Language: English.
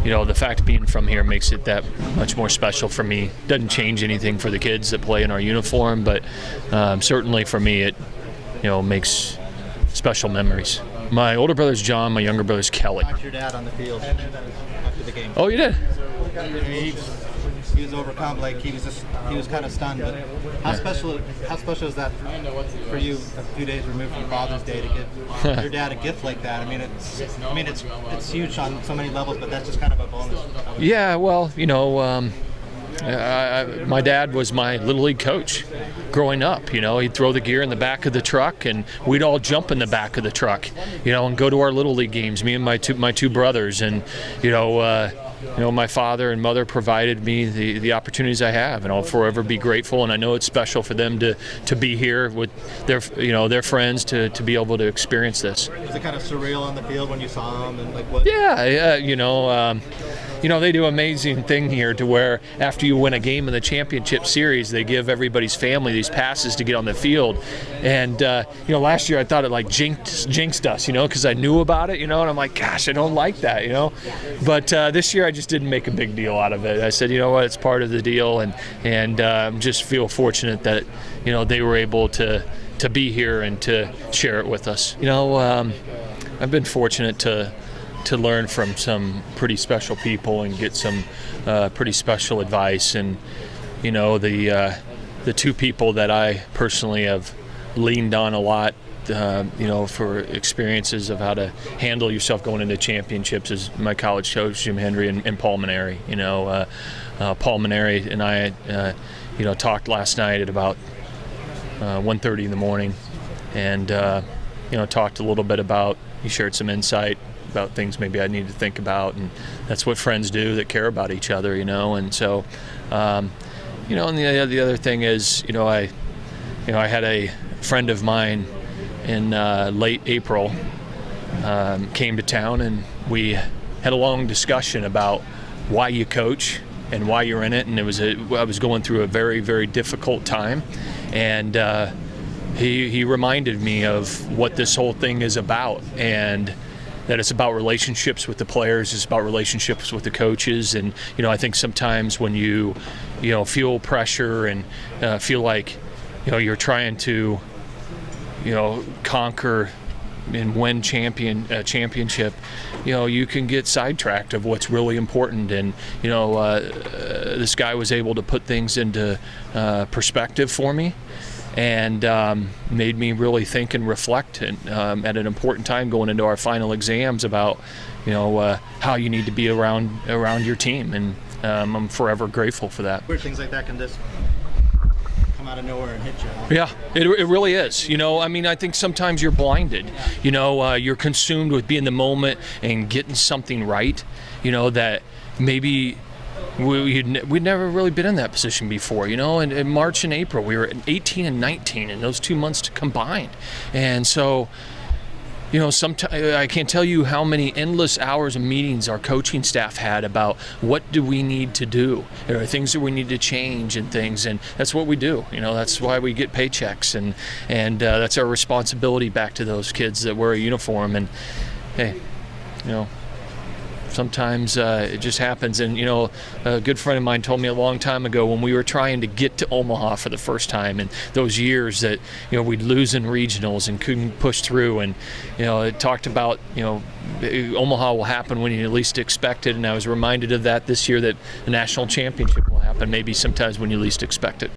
the fact being from here makes it that much more special for me. Doesn't change anything for the kids that play in our uniform, but certainly for me it makes special memories. My older brother's John, my younger brother's Kelly. I talked to your dad on the field after the game. Oh, you did? He was overcome, like he was kind of stunned. But how special is that for you, a few days removed from Father's Day, to give your dad a gift like that? I mean, it's huge on so many levels, but that's just kind of a bonus. Yeah, well, my dad was my Little League coach growing up. He'd throw the gear in the back of the truck, and we'd all jump in the back of the truck, and go to our Little League games, me and my two brothers. And, my father and mother provided me the opportunities I have, and I'll forever be grateful. And I know it's special for them to be here with their friends to be able to experience this. Was it kind of surreal on the field when you saw them, and like what? Yeah, they do an amazing thing here to where after you win a game in the championship series, they give everybody's family these passes to get on the field. And, last year I thought it like jinxed us, because I knew about it, and I'm like, gosh, I don't like that, But this year I just didn't make a big deal out of it. I said, you know what, it's part of the deal, and just feel fortunate that, they were able to be here and to share it with us. I've been fortunate to learn from some pretty special people and get some pretty special advice. And the two people that I personally have leaned on a lot for experiences of how to handle yourself going into championships is my college coach Jim Hendry and Paul Maneri. Paul Maneri and I talked last night at about 1:30 in the morning, and talked a little bit about, he shared some insight about things maybe I need to think about, and that's what friends do that care about each other, and so and the other thing is, I had a friend of mine in late April came to town, and we had a long discussion about why you coach and why you're in it. And I was going through a very, very difficult time, and he reminded me of what this whole thing is about, and that it's about relationships with the players, it's about relationships with the coaches. And I think sometimes when you feel pressure and feel like you're trying to conquer and win championship, you can get sidetracked of what's really important. And this guy was able to put things into perspective for me, and made me really think and reflect, and at an important time going into our final exams about how you need to be around your team. And I'm forever grateful for that. Weird things like that can just come out of nowhere and hit you. Yeah, it really is. I think sometimes you're blinded. You're consumed with being in the moment and getting something right, that maybe we'd never really been in that position before. In March and April we were at 18 and 19 in those 2 months combined. And so sometimes I can't tell you how many endless hours of meetings our coaching staff had about what do we need to do, or things that we need to change and things. And that's what we do. That's why we get paychecks, and that's our responsibility back to those kids that wear a uniform. And hey, sometimes it just happens. And a good friend of mine told me a long time ago, when we were trying to get to Omaha for the first time, and those years that we'd lose in regionals and couldn't push through, and it talked about Omaha will happen when you least expect it. And I was reminded of that this year, that the national championship will happen maybe sometimes when you least expect it.